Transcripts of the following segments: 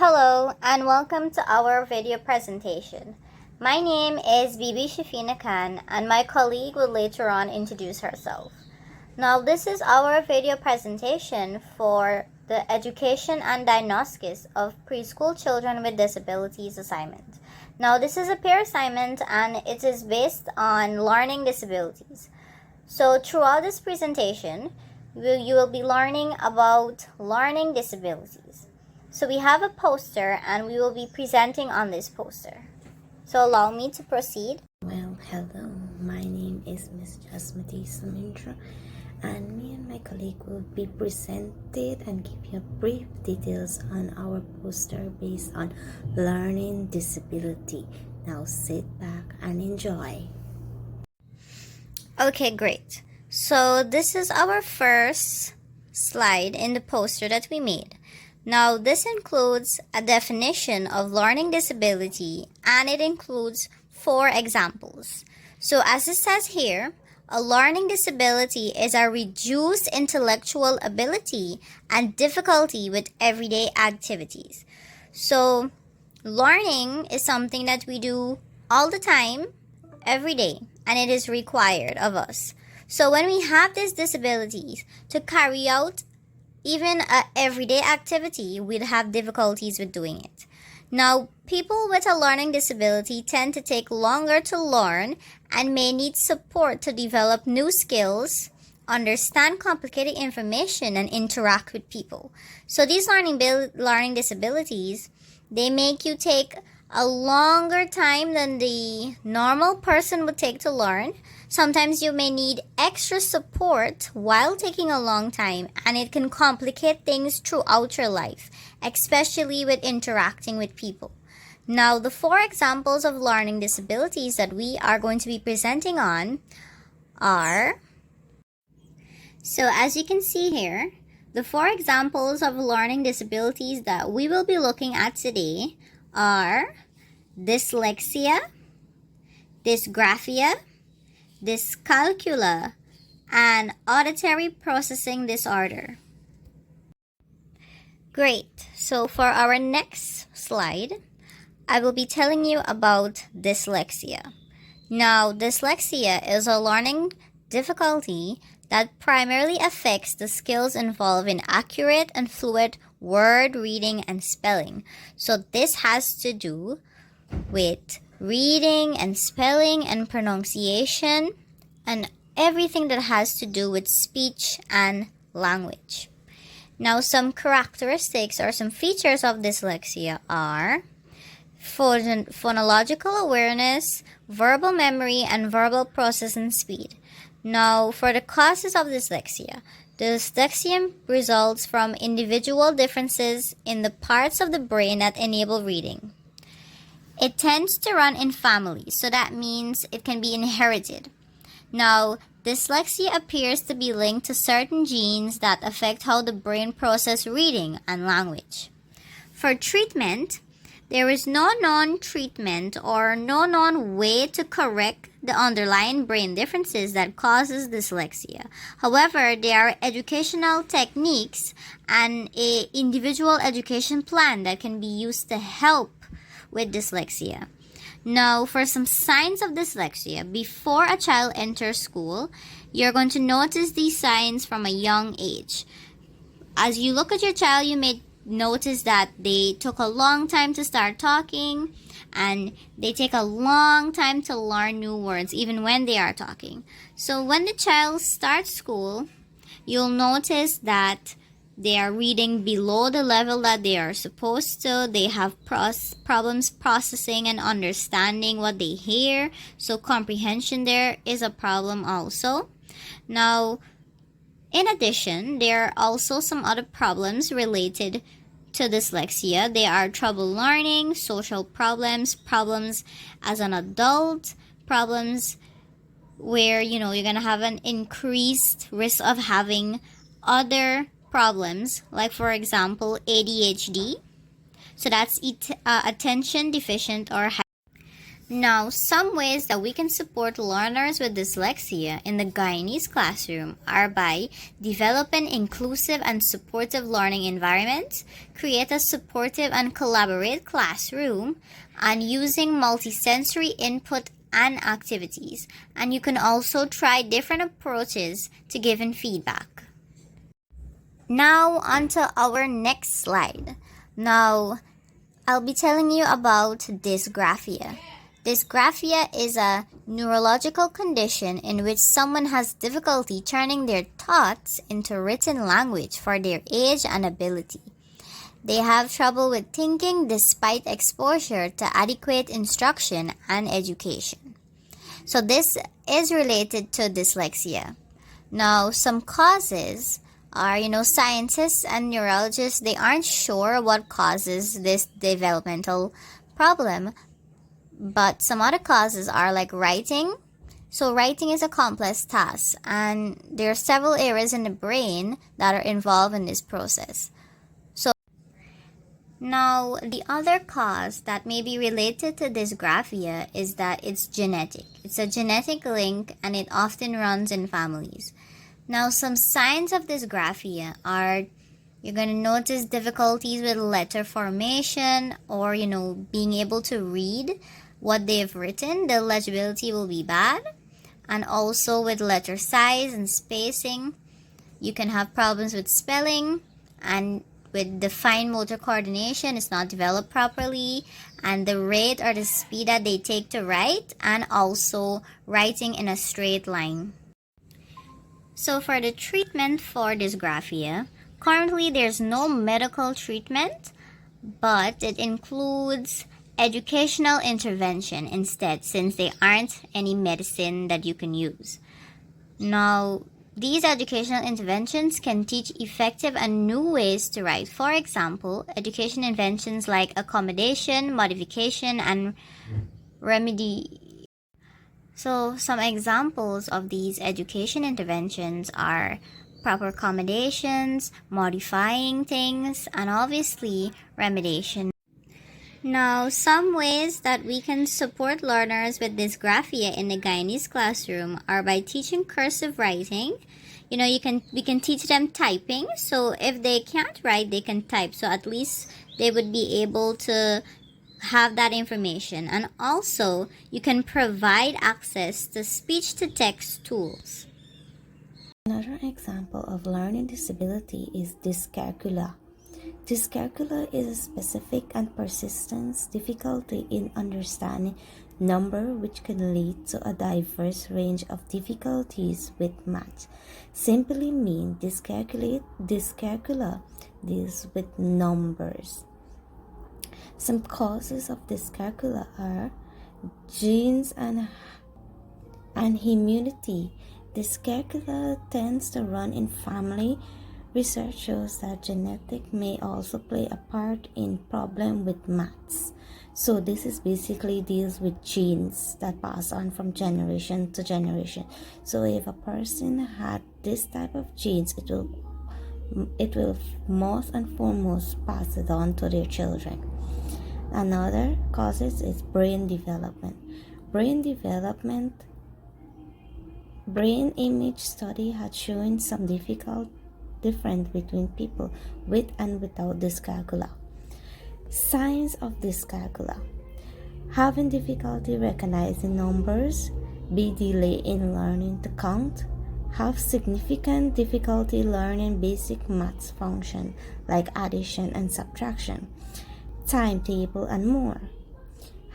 Hello and welcome to our video presentation. My name is Shafena and my colleague will later on introduce herself. Now this is our video presentation for the Education and Diagnosis of Preschool Children with Disabilities assignment. Now this is a peer assignment and it is based on learning disabilities. So throughout this presentation, you will be learning about learning disabilities. So we have a poster and we will be presenting on this poster. So allow me to proceed. Well, hello, my name is Miss Jasmattie and me and my colleague will be presented and give you brief details on our poster based on learning disability. Now sit back and enjoy. Okay, great. So this is our first slide in the poster that we made. Now, this includes a definition of learning disability and it includes 4 examples. So, as it says here, a learning disability is a reduced intellectual ability and difficulty with everyday activities. So, learning is something that we do all the time, every day, and it is required of us. So, when we have these disabilities, to carry out even an everyday activity, we'd have difficulties with doing it. Now, people with a learning disability tend to take longer to learn and may need support to develop new skills, understand complicated information, and interact with people. So these learning disabilities, they make you take a longer time than the normal person would take to learn. Sometimes you may need extra support while taking a long time, and it can complicate things throughout your life, especially with interacting with people. Now, the 4 examples of learning disabilities that we are going to be presenting on are, so as you can see here, the 4 examples of learning disabilities that we will be looking at today are dyslexia, dysgraphia, dyscalculia, and auditory processing disorder. Great. So for our next slide, I will be telling you about dyslexia. Now, dyslexia is a learning difficulty that primarily affects the skills involved in accurate and fluid word reading and spelling. So this has to do with reading and spelling and pronunciation and everything that has to do with speech and language. Now, some characteristics or some features of dyslexia are phonological awareness, verbal memory, and verbal processing speed. Now, for the causes of dyslexia results from individual differences in the parts of the brain that enable reading. It tends to run in families, so that means it can be inherited. Now, dyslexia appears to be linked to certain genes that affect how the brain processes reading and language. For treatment, there is no known treatment or no known way to correct the underlying brain differences that causes dyslexia. However, there are educational techniques and an individual education plan that can be used to help with dyslexia. Now, for some signs of dyslexia, before a child enters school, you're going to notice these signs from a young age. As you look at your child, you may notice that they took a long time to start talking and they take a long time to learn new words even when they are talking. So when the child starts school, you'll notice that they are reading below the level that they are supposed to. They have problems processing and understanding what they hear. So comprehension there is a problem also. Now, in addition, there are also some other problems related to dyslexia. They are trouble learning, social problems, problems as an adult, problems where, you're going to have an increased risk of having other problems, like for example, ADHD. So that's attention deficient or Now, some ways that we can support learners with dyslexia in the Guyanese classroom are by developing inclusive and supportive learning environments, create a supportive and collaborate classroom, and using multisensory input and activities. And you can also try different approaches to giving feedback. Now, on to our next slide. Now, I'll be telling you about dysgraphia. Dysgraphia is a neurological condition in which someone has difficulty turning their thoughts into written language for their age and ability. They have trouble with thinking despite exposure to adequate instruction and education. So this is related to dyslexia. Now, some causes are, scientists and neurologists, they aren't sure what causes this developmental problem, but some other causes are like writing. So writing is a complex task, and there are several areas in the brain that are involved in this process. So now the other cause that may be related to dysgraphia is that it's genetic. It's a genetic link, and it often runs in families. Now, some signs of dysgraphia are you're going to notice difficulties with letter formation or, being able to read what they've written. The legibility will be bad. And also with letter size and spacing, you can have problems with spelling, and with the fine motor coordination, it's not developed properly, and the rate or the speed that they take to write, and also writing in a straight line. So for the treatment for dysgraphia, currently there's no medical treatment, but it includes educational intervention instead, since there aren't any medicine that you can use. Now, these educational interventions can teach effective and new ways to write. For example, education interventions like accommodation, modification, and remedy. So, some examples of these education interventions are proper accommodations, modifying things, and obviously remediation. Now, some ways that we can support learners with dysgraphia in the Guyanese classroom are by teaching cursive writing. We can teach them typing. So if they can't write, they can type. So at least they would be able to have that information. And also, you can provide access to speech-to-text tools. Another example of learning disability is dyscalculia. Dyscalculia is a specific and persistent difficulty in understanding number, which can lead to a diverse range of difficulties with math. Simply mean dyscalculia deals with numbers. Some causes of dyscalculia are genes and immunity. Dyscalculia tends to run in family. Research shows that genetic may also play a part in problem with maths. So this is basically deals with genes that pass on from generation to generation. So if a person had this type of genes, it will most and foremost pass it on to their children. Another causes is brain development. Brain image study had shown some difference between people with and without dyscalculia. Signs of dyscalculia: having difficulty recognizing numbers, be delay in learning to count, have significant difficulty learning basic maths function like addition and subtraction, timetable, and more.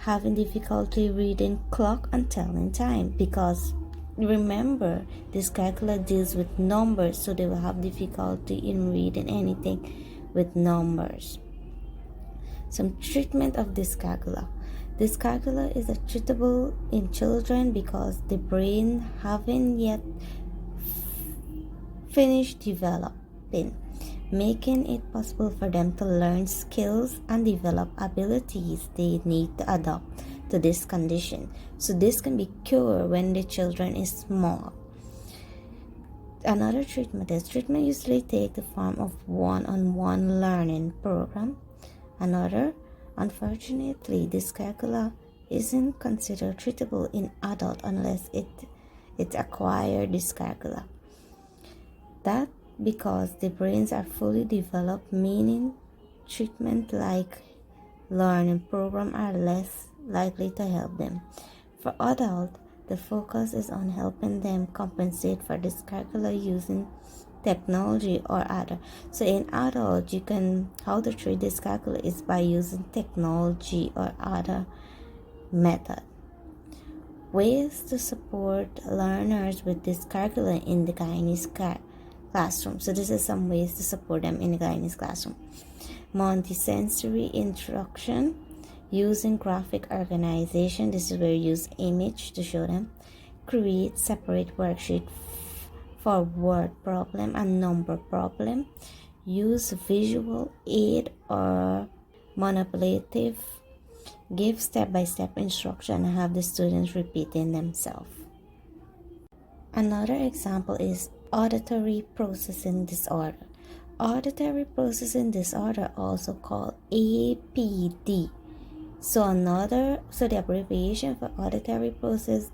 Having difficulty reading clock and telling time, because remember, dyscalculia deals with numbers, so they will have difficulty in reading anything with numbers. Some treatment of dyscalculia. Dyscalculia is treatable in children because the brain haven't yet finished developing, making it possible for them to learn skills and develop abilities they need to adopt to this condition. So this can be cured when the children is small. Another treatment usually take the form of one-on-one learning program. Another, unfortunately, dyscalculia isn't considered treatable in adult unless it acquired dyscalculia. That because the brains are fully developed, meaning treatment like learning program are less likely to help them. For adults, the focus is on helping them compensate for dyscalculia using technology or other. So in adult, how to treat dyscalculia is by using technology or other method. Ways to support learners with dyscalculia in the Guyanese classroom. So this is some ways to support them in the Guyanese classroom. Multisensory instruction using graphic organization. This is where you use image to show them. Create separate worksheet for word problem and number problem. Use visual aid or manipulative. Give step-by-step instruction and have the students repeating themselves. Another example is auditory processing disorder. Auditory processing disorder, also called APD. So the abbreviation for auditory process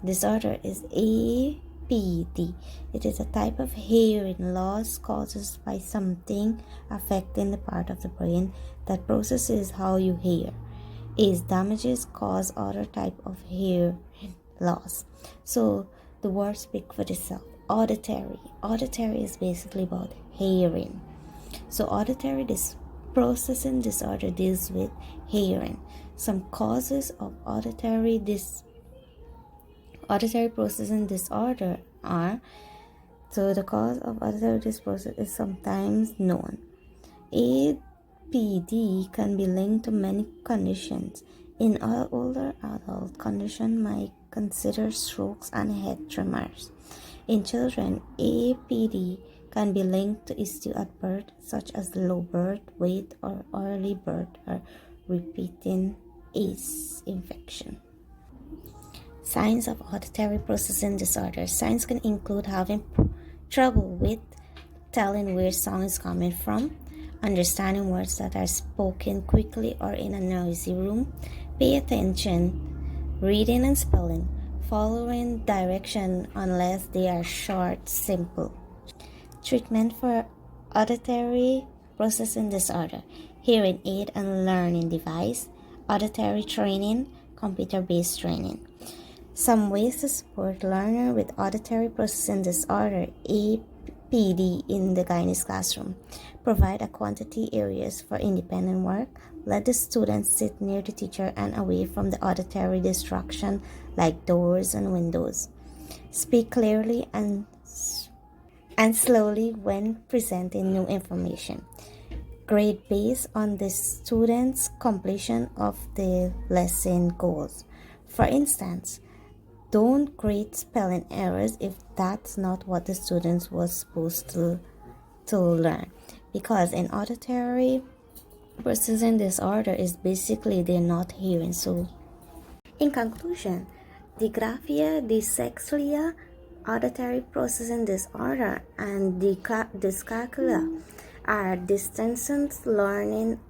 disorder is APD. It is a type of hearing loss caused by something affecting the part of the brain that processes how you hear. Its damages cause other type of hearing loss. So the words speak for itself. Auditory is basically about hearing. So auditory processing disorder deals with hearing. Some causes of auditory processing disorder are, so the cause of auditory process is sometimes known. APD can be linked to many conditions. In older adult, condition might consider strokes and head tremors. In children, APD can be linked to issue at birth, such as low birth weight or early birth or repeating ACE infection. Signs of auditory processing disorder. Signs can include having trouble with telling where sound is coming from, understanding words that are spoken quickly or in a noisy room, pay attention, reading and spelling, following direction unless they are short, simple. Treatment for auditory processing disorder: hearing aid and learning device, auditory training, computer-based training. Some ways to support learner with auditory processing disorder APD in the Guyanese classroom. Provide a quantity areas for independent work. Let the students sit near the teacher and away from the auditory distraction like doors and windows. Speak clearly and slowly when presenting new information. Grade based on the student's completion of the lesson goals. For instance, don't grade spelling errors if that's not what the students was supposed to learn, because in auditory processing disorder is basically they're not hearing. So in conclusion, digraphia, dyslexia, auditory processing disorder, and dyscalculia are distinct learning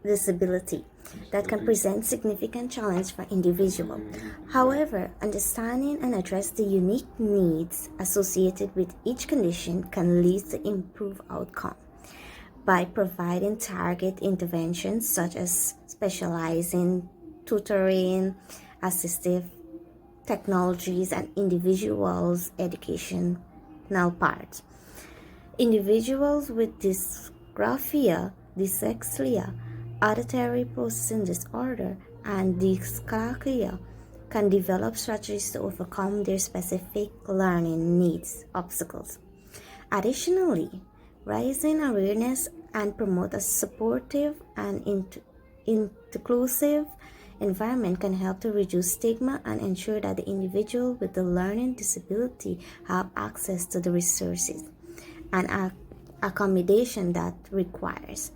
disability that can present significant challenge for individual. However, understanding and address the unique needs associated with each condition can lead to improved outcome. By providing target interventions such as specializing, tutoring, assistive technologies, and individuals' educational parts. Individuals with dysgraphia, dyslexia, auditory processing disorder, and dyscalculia can develop strategies to overcome their specific learning needs obstacles. Additionally, raising awareness and promote a supportive and inclusive environment can help to reduce stigma and ensure that the individual with the learning disability have access to the resources and accommodation that requires.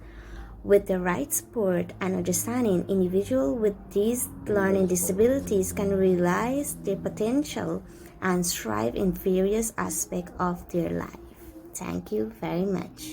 With the right support and understanding, individuals with these learning disabilities can realize their potential and strive in various aspects of their life. Thank you very much.